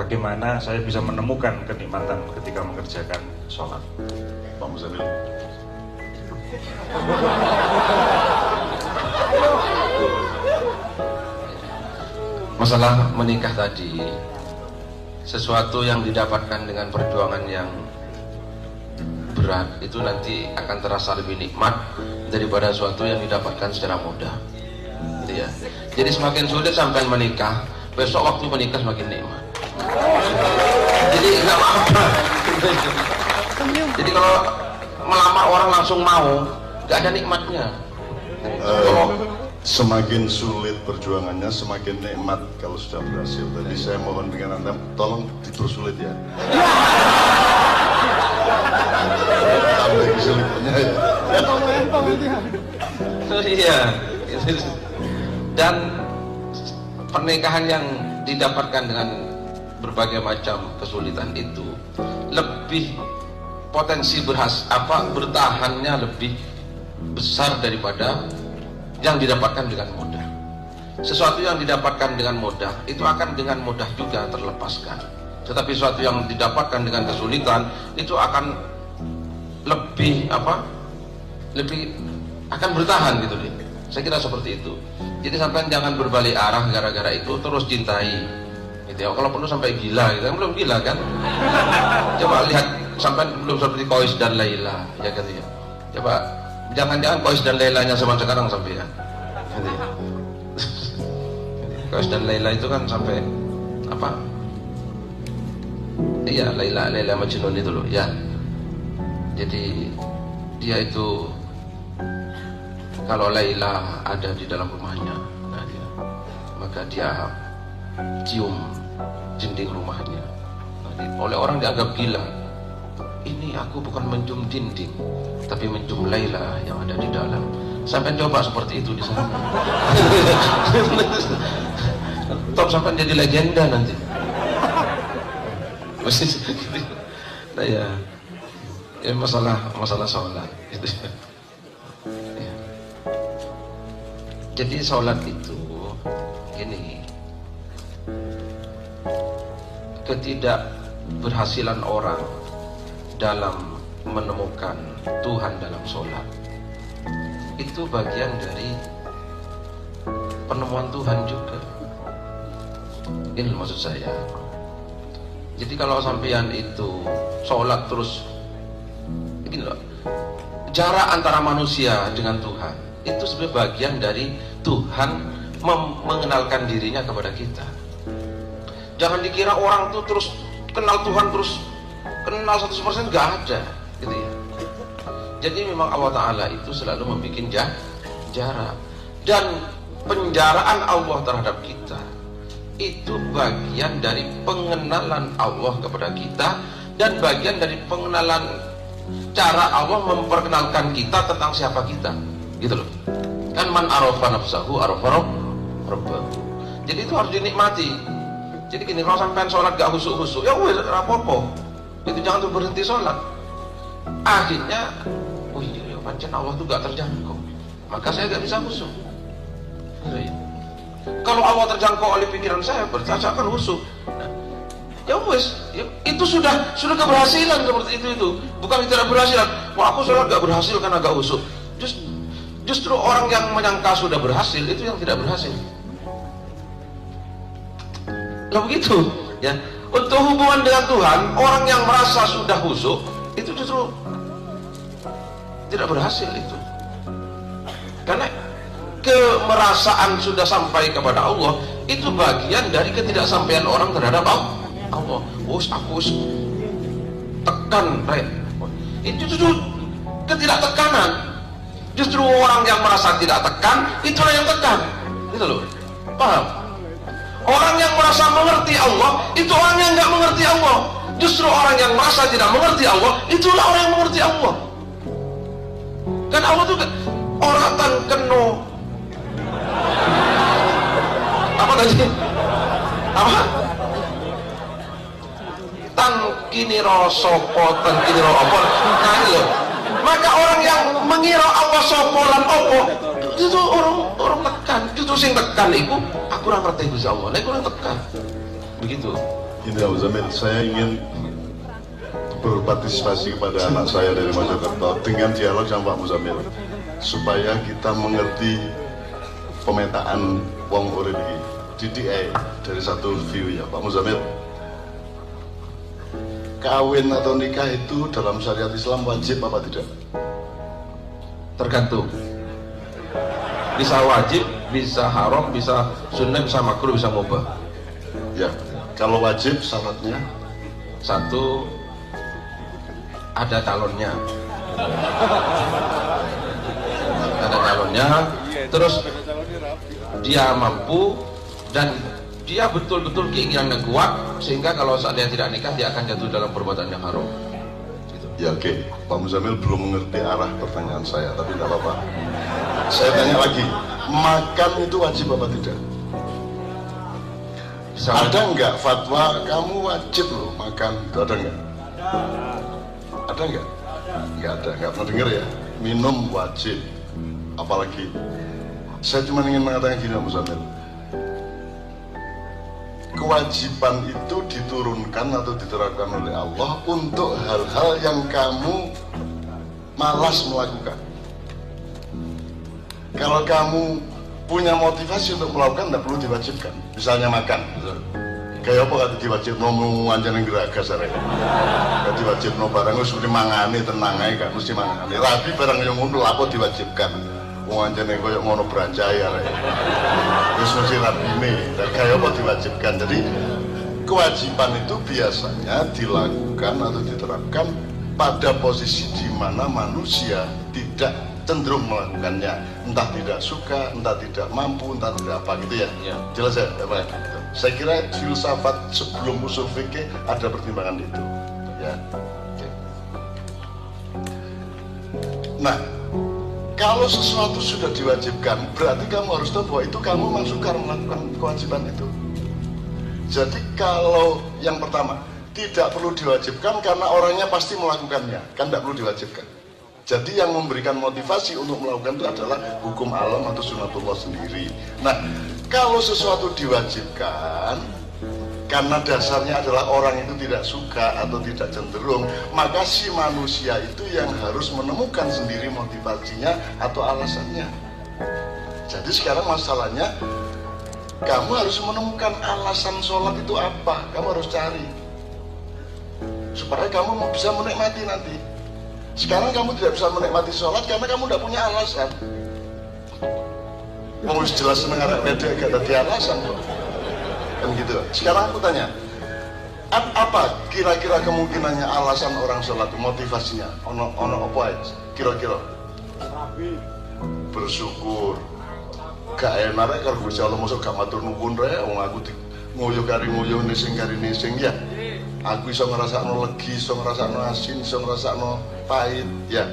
bagaimana saya bisa menemukan kenikmatan ketika mengerjakan sholat. Pak Muzamil. Masalah menikah tadi, sesuatu yang didapatkan dengan perjuangan yang berat itu nanti akan terasa lebih nikmat daripada sesuatu yang didapatkan secara mudah, gitu ya. Jadi semakin sulit sampai menikah, besok waktu menikah semakin nikmat. Jadi nggak apa-apa. Jadi kalau melamar orang langsung mau, nggak ada nikmatnya. Semakin sulit perjuangannya, semakin nikmat kalau sudah berhasil. Jadi saya mohon dengan Anda, tolong dipersulit ya. Tambah kesulitannya ya. Iya. Dan pernikahan yang didapatkan dengan berbagai macam kesulitan itu lebih potensi bertahannya lebih besar daripada yang didapatkan dengan mudah. Sesuatu yang didapatkan dengan mudah itu akan dengan mudah juga terlepaskan. Tetapi sesuatu yang didapatkan dengan kesulitan itu akan lebih akan bertahan gitu deh. Saya kira seperti itu. Jadi sampai jangan berbalik arah gara-gara itu, terus cintai. Gitu ya. Kalau perlu sampai gila, gitu. Belum gila kan? Coba lihat sampai belum seperti Qais dan Laila, ya gitu ya. Coba jangan-jangan Qais dan Lailanya zaman sekarang sampai ya. Gitu ya. Qais dan Laila itu kan sampai apa? Iya, Laila Majnun itu loh, ya. Jadi dia itu kalau Laila ada di dalam rumahnya, maka dia cium dinding rumahnya. Oleh orang dianggap gila. Ini aku bukan mencium dinding, tapi mencium Laila yang ada di dalam. Sampai coba seperti itu di sana. Top sampai jadi legenda nanti. Nah, ya masalah sholat itu. Ya. Jadi sholat itu gini, ketidakberhasilan orang dalam menemukan Tuhan dalam sholat itu bagian dari penemuan Tuhan juga. Ini maksud saya. Jadi kalau sampean itu sholat terus, begini loh, jarak antara manusia dengan Tuhan itu sebenarnya bagian dari Tuhan mengenalkan dirinya kepada kita. Jangan dikira orang tuh terus kenal Tuhan terus kenal 100%, nggak ada, gitu ya. Jadi memang Allah Ta'ala itu selalu membuat jarak, dan penjaraan Allah terhadap kita itu bagian dari pengenalan Allah kepada kita, dan bagian dari pengenalan cara Allah memperkenalkan kita tentang siapa kita, gitu loh. Kan man arafa nafsahu arafa rabbahu. Jadi itu harus dinikmati. Jadi gini, kalau sampai sholat gak husuk-husuk, ya wes rapopo. Itu jangan tuh berhenti sholat. Akhirnya, oh iya, pancen Allah tuh gak terjangkau, maka saya gak bisa husuk. Kalau Allah terjangkau oleh pikiran saya, berarti saya akan husuk. Nah, ya wes, ya, itu sudah keberhasilan seperti itu. Bukan tidak berhasilan. Wah, aku sholat gak berhasil karena gak husuk. Justru orang yang menyangka sudah berhasil itu yang tidak berhasil. Lah begitu, ya. Untuk hubungan dengan Tuhan, orang yang merasa sudah husuk itu justru tidak berhasil itu. Karena kemerasaan sudah sampai kepada Allah itu bagian dari ketidaksampaian orang terhadap Allah. Aku tekan, itu justru ketidaktekanan. Justru orang yang merasa tidak tekan, itulah yang tekan, gitu loh. Paham? Orang yang merasa mengerti Allah, itu orang yang nggak mengerti Allah. Justru orang yang merasa tidak mengerti Allah, itulah orang yang mengerti Allah. Kan Allah tuh orang tan keno. Apa tadi? Apa? Tan kini sopo, tan kini apa? Nah ini loh. Maka orang yang mengira Allah sopo lan opo, itu orang tekan. Justru sing tekan itu aku ora ngerti Gusti Allah. Nek ora tekan. Begitu. Ini Pak Muzamil, saya ingin berpartisipasi kepada anak saya dari Mojokerto dengan dialog sama Pak Muzamil supaya kita mengerti pemetaan wong urip iki. DDA dari satu view ya Pak Muzamil. Kawin atau nikah itu dalam syariat Islam wajib apa tidak? Tergantung. Bisa wajib, bisa haram, bisa sunnah, bisa makruh, bisa mubah. Ya, kalau wajib syaratnya Satu, ada calonnya. Ada calonnya, terus dia mampu dan dia betul-betul keinginannya kuat sehingga kalau saat dia tidak nikah dia akan jatuh dalam perbuatan yang haram. Gitu. ya oke. Pak Muzamil belum mengerti arah pertanyaan saya, tapi tidak apa-apa. Saya tanya lagi, makan itu wajib apa tidak? Ada nggak fatwa kamu wajib loh makan? Itu ada nggak? Ada nggak? Nggak ada, nggak pernah dengar ya. Minum wajib, apalagi. Saya cuma ingin mengatakan gini Pak Muzamil. Kewajiban itu diturunkan atau diterapkan oleh Allah untuk hal-hal yang kamu malas melakukan. Kalau kamu punya motivasi untuk melakukan, tidak perlu diwajibkan. Misalnya makan, kayak apa kata diwajib mau anjane geragas arek. Gak diwajib no barang mesti mangane tenang ae gak mesti mangane. Rabi barang yang ngono apa diwajibkan. Wong anjane koyo ngono branjai arek. Wis mesti rabine, kayak apa diwajibkan. Jadi kewajiban itu biasanya dilakukan atau diterapkan pada posisi di mana manusia tidak cenderung melakukannya, entah tidak suka, entah tidak mampu, entah tidak apa gitu ya. Ya. Jelas ya, Pak. Saya kira filsafat sebelum usul fikih ada pertimbangan itu. Ya. Oke. Nah, kalau sesuatu sudah diwajibkan, berarti kamu harus tahu bahwa itu kamu memang sukar melakukan kewajiban itu. Jadi kalau yang pertama tidak perlu diwajibkan karena orangnya pasti melakukannya, kan tidak perlu diwajibkan. Jadi yang memberikan motivasi untuk melakukan itu adalah hukum alam atau sunatullah sendiri. Nah, kalau sesuatu diwajibkan karena dasarnya adalah orang itu tidak suka atau tidak cenderung, maka si manusia itu yang harus menemukan sendiri motivasinya atau alasannya. Jadi sekarang masalahnya kamu harus menemukan alasan sholat itu apa. Kamu harus cari supaya kamu bisa menikmati nanti. Sekarang kamu tidak bisa menikmati sholat karena kamu tidak punya alasan. Kamu harus jelas seneng arek pede gak ada alasan kok. Kan gitu. Sekarang aku tanya, apa kira-kira kemungkinannya alasan orang sholat, motivasinya? Ono apa aja? Kira-kira? Bersyukur. Gak enak kalau Gusti Allah mosok gak matur nuwun rek, wong aku nguyuh kari nguyuh nising kari nising ya. Aku iso ngrasakno legi, iso ngrasakno asin, iso ngrasakno pahit, ya.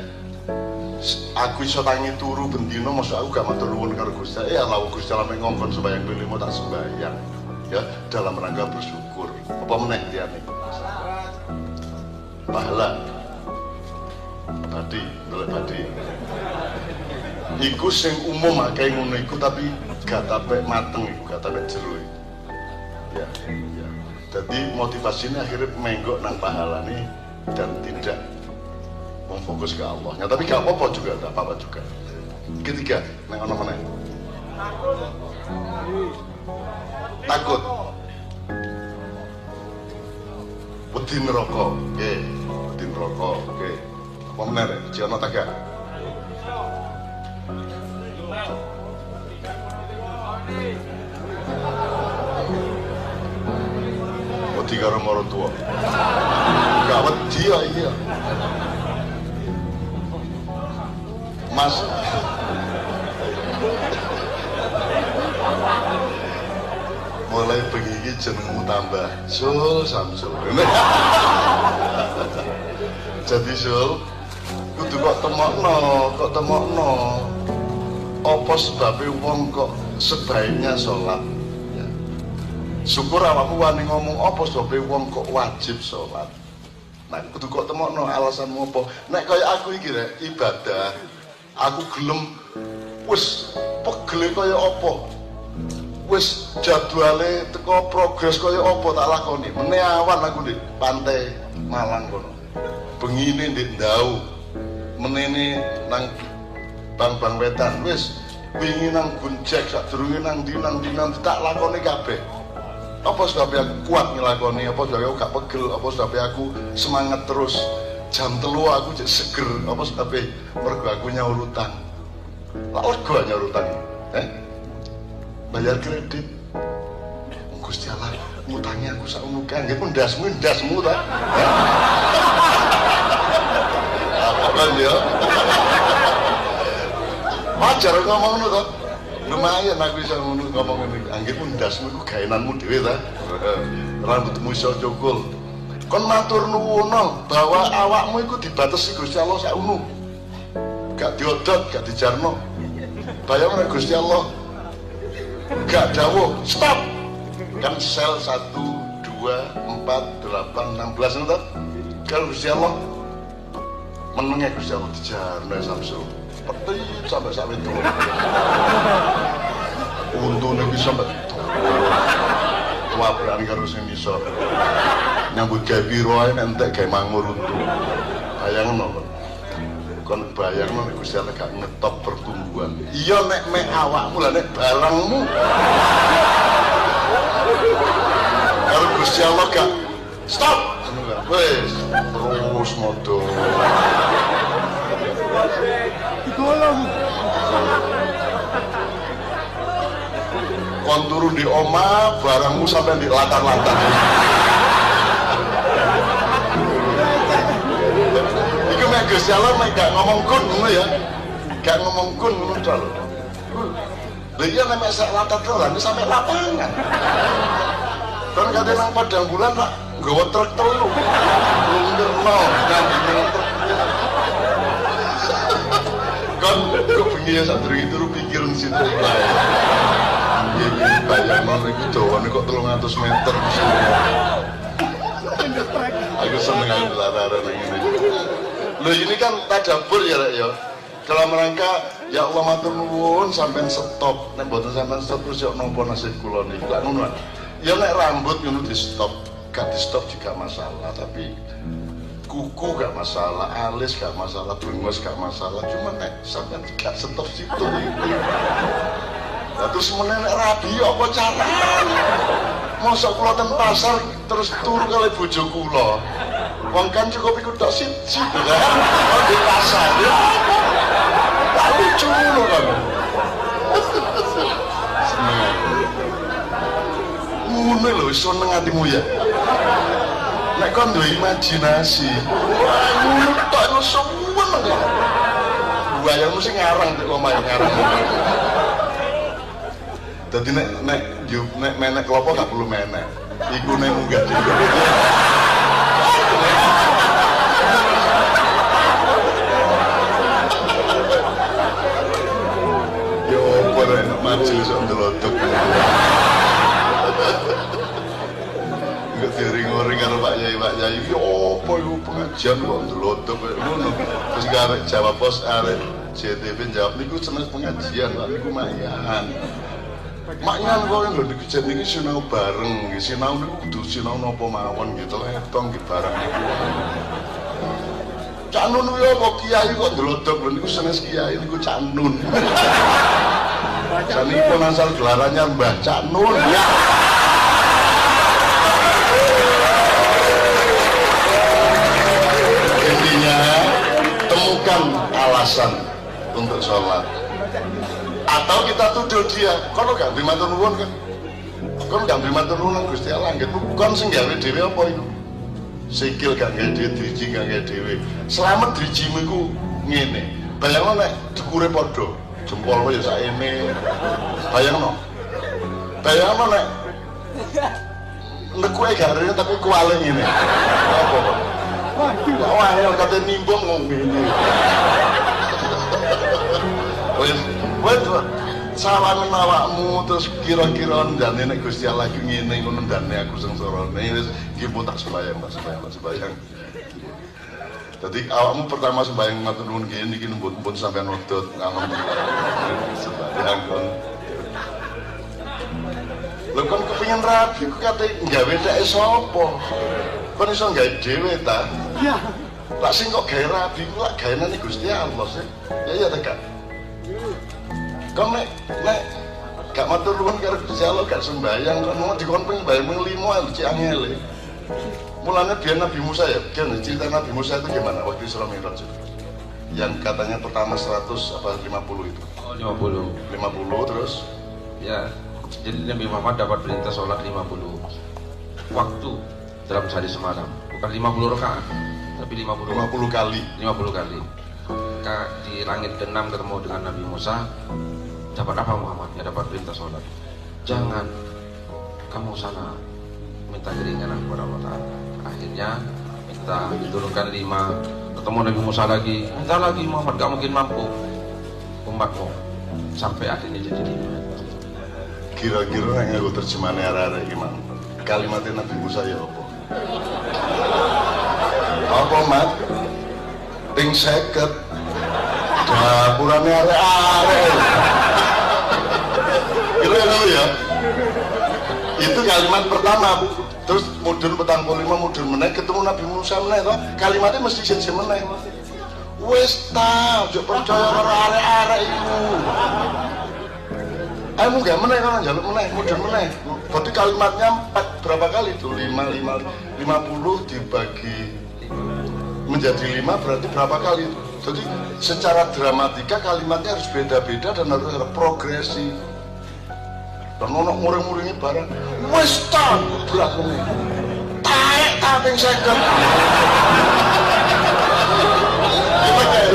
Aku iso tangi turu bendino, maksud aku gak matur nuwun karo Gusti. Ya Allah Gusti Allah ngongkon sembahyang pilihmu tak sembahyang. Ya, dalam rangka bersyukur. Apa meneh liyane? Pahala. Badi, golek badi. Iku sing umum akeh ngono iku tapi gak tapek mateng iku, gak tapek jero iku. Ya, ya. Jadi motivasinya akhirnya menggok nang pahala nih dan tidak memfokus ke Allahnya. Tapi gak apa-apa juga, gak apa-apa juga. Ketiga, nang ono meneh. Takut. Wedi neraka, oke. Wedi neraka, oke. Apa meneh rek? Jono tak gak? Wedi karo marang tua. Gak wedi ya iya. Mas. Mulai begini jenengmu tambah Sul Samsul. Jadi Sul, kudu kok temokno. Apa sebabnya wong kok sebaiknya sholat? Ya. Syukur awakmu wani ngomong apa sebabnya wong kok wajib sholat. Nah, kudu kok temokno alasanmu apa? Nek kaya aku iki rek ibadah, aku gelem wis pegel kaya apa? wis jadwale teko progres kaya apa tak lakoni. Meneh awan aku di pantai Malang kono. Bengine ndek Ndau. Menene nang Bang Wetan. Wis wingi nang Gunjek sadurunge nang ndi tak lakoni kabeh. Apa sebab aku kuat ngelakoni, apa sebab aku gak pegel, apa sebab aku semangat terus. Jam 3 aku jadi seger, apa sebab mergo aku nyaur utang. Lah lega nyaur utang. Bayar kredit. Gusti Allah, ngutangnya aku sak ngono kae, nggih ndasmu ta. Apa kan ya? Wajar ngomong ngono to. Lumayan aku bisa ngomong ngene. Anggih ndasmu ku gaenanmu dhewe ta. Rambutmu iso cukul. Kon matur nuwun bahwa awakmu iku dibatesi Gusti Allah sak ngono. Gak diodot, gak dijarno. Bayang nek Gusti Allah gak dawuh, stop. Kan sel 1, 2, 4, 8, 16 itu. Kalau Gusti Allah menengnya Gusti Allah dijarno samsul. Peti sampai sampai itu. Untune bisa sampai wabrani karo sing iso. Nyambut gawe piro ae entek gawe mangur untu. Bayangno. Kon bayangno nek Gusti Allah gak ngetop pertumbuhan. Iya nek mek awakmu lah nek barangmu. Kalau Gusti Allah gak stop. Wes terus modo. Digolong. Kon turun di omah, barangmu sampai di latar-latar. Iku mek Gusti Allah mek gak ngomong kun ngono ya. Gak ngomong kun ngono to lho. Lha iya nek sak latar dolan sampai lapangan. Kan kate nang padang bulan tak nggawa truk telu. Lunderno nganti truk. Kan kepengen ya sadurunge turu pikiran situ bae. Bayangno iku dawane kok 300 meter. Aku seneng aku lararan ngene. Lho ini kan tadabbur ya Rek ya. Dalam rangka ya Allah matur nuwun sampean stop. Nek mboten sampean stop terus yo nampa nasib kula niki. Lah ngono. Ya nek rambut ngono di stop, gak di stop juga masalah, tapi kuku gak masalah, alis gak masalah, brengos gak masalah. Cuma nek sampean gak stop situ iki. Lah terus meneh rabi apa carane? Mosok kula ten pasar terus turu kali bojo kula. Wong kan cukup iku tok siji kan. Di pasar ya. Lah lucu lho kan. Seneng. Ngono lho iso nang atimu ya. Nek kon duwe imajinasi, wah ngono tok iso suwen ya. Bayangmu sing ngarang nek omahe ngarang. Dadi nek menek klopo gak perlu menek. Iku nek munggah dhewe. Yo ora enak maju sok ndelodok. Enggak diring-ring karo Pak Yai. Yo opo iku pengajian kok ndelodok koyo ngono. Terus arek jawab pos arek CTV jawab niku seneng pengajian, Pak niku mayan. Maknya kok lho niki jen niki sinau bareng, sinau niku kudu sinau napa mawon gitu lah tong nggih bareng niku. Cak Nun yo kok kiai kok ndelodok lho niku senes kiai niku Cak Nun. Sanipun asal gelarannya Mbah Cak Nun ya. Intinya temukan alasan untuk sholat. Atau kita tuduh dia, kono gak beri matur nuwun kan? Kono gak beri matur nuwun Gusti Allah, gitu. Kon sing gawe dhewe apa iku? Sikil gak gawe dhewe, driji gak gawe dhewe. Selamat drijimu iku ngene. Bayangno nek dukure padha, jempol ya saene. Bayangno. Bayangno nek kuwe gak rene tapi kuwale ngene. Apa kok? Wah, ya kate nimbung ngene. Wes sawangen awakmu terus kira-kira ndane nek Gusti Allah iki ngene ngono ndane aku sengsara. Wis iki pun tak sembayang. Dadi awakmu pertama sembayang matur nuwun kene iki nembun sampean wedhot alhamdulillah. Sembayang kon. Lho kon kepengin rabi ku kate gawe tek sapa? Kon iso gawe dhewe ta? Iya. Lah sing kok gawe rabi ku lak gawenane Gusti Allah sih. Ya iya ta Kak. Kon nek gak matur nuwun karo Gusti Allah gak sembayang kon mau dikon pengen bayang ping 5 cek angel. Mulanya biar Nabi Musa ya, cerita Nabi Musa itu gimana waktu Isra Mi'raj itu? Yang katanya pertama 100 apa 50 itu? Oh 50. 50 terus? Ya, jadi Nabi Muhammad dapat perintah sholat 50 waktu dalam sehari semalam. Bukan 50 rakaat, tapi 50 kali. 50 kali. Di langit ke-6 ketemu dengan Nabi Musa. Dapat apa Muhammad? Ya dapat perintah sholat. Jangan kamu sana minta keringanan kepada Allah Ta'ala. Akhirnya minta diturunkan 5. Ketemu Nabi Musa lagi, minta lagi Muhammad, gak mungkin mampu umatmu. Sampai akhirnya jadi 5. Kira-kira yang aku terjemahan arah-arah gimana? Kalimatnya Nabi Musa ya apa? Apa mat? Ping 50 dapurane arek-arek. Kira-kira ya? Itu kalimat pertama. Terus mudun 45 mudun meneh ketemu Nabi Musa meneh to. Kalimatnya mesti siji meneh. Wis ta, ojo percaya karo arek-arek iku. Ayo gak meneh kan njaluk meneh, mudun meneh. Berarti kalimatnya berapa kali itu? 50 dibagi menjadi 5 berarti berapa kali itu? Jadi secara dramatika kalimatnya harus beda-beda dan harus ada progresi. Dan ono muring-muringi barang wis ta berat meneh. Taek ta ping 50.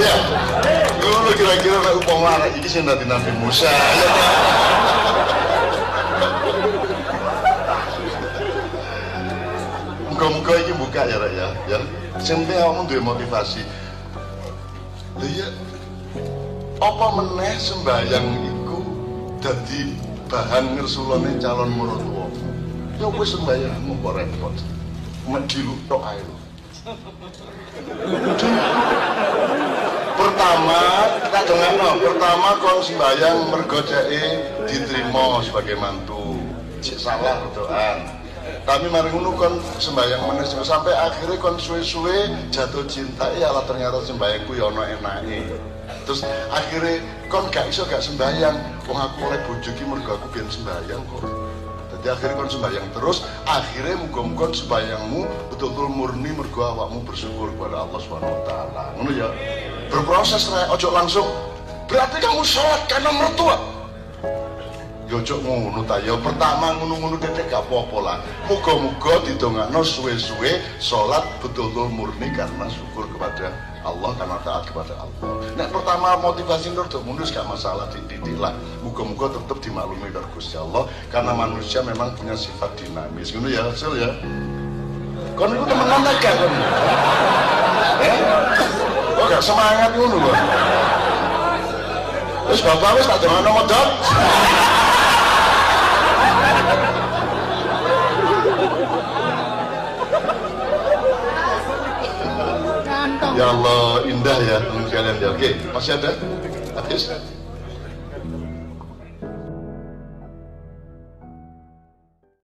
Ya. Ngono kira-kira nek upama arek iki sing dadi Nabi Musa. Muga-muga iki buka ya Rek ya. Sing penting awakmu duwe motivasi. Lha iya apa meneh sembayang iku dadi bahan ngersulane calon mertua. Ya wis sembayangmu kok repot. Medhilu tok ae lho. Pertama, kita dengar pertama kon sembayang mergo dheke diterima sebagai mantu. Cek salah berdoa. Tapi mari ngono kon sembayang meneh sampai akhirnya kon suwe-suwe jatuh cinta ya lah ternyata sembayangku ya ono enake. Terus akhirnya kon gak iso gak sembayang. Wong aku oleh bojo ki mergo aku ben sembayang kok. Jadi akhirnya kon sembayang terus, akhirnya muga-muga sembayangmu betul-betul murni mergo awakmu bersyukur kepada Allah SWT. Ngono ya. Berproses Rek, ojo langsung berarti kamu sholat karena mertua. Ya ojo ngono ta ya. Pertama ngono-ngono titik gak apa-apa lah. Muga-muga didongakno suwe-suwe sholat betul-betul murni karena syukur kepada Allah, karena taat kepada Allah. Nek pertama motivasi nur untuk mundur gak masalah titik lah. Muga-muga tetap dimaklumi dari Gusti Allah karena manusia memang punya sifat dinamis. Ngono ya, Hasil ya. Kon iku temenan ta gak kon? Kok gak semangat ngono kok. Wis bapak wis tak dongakno modal. Ya Allah, indah ya teman sekalian ya. Oke, masih ada? Habis?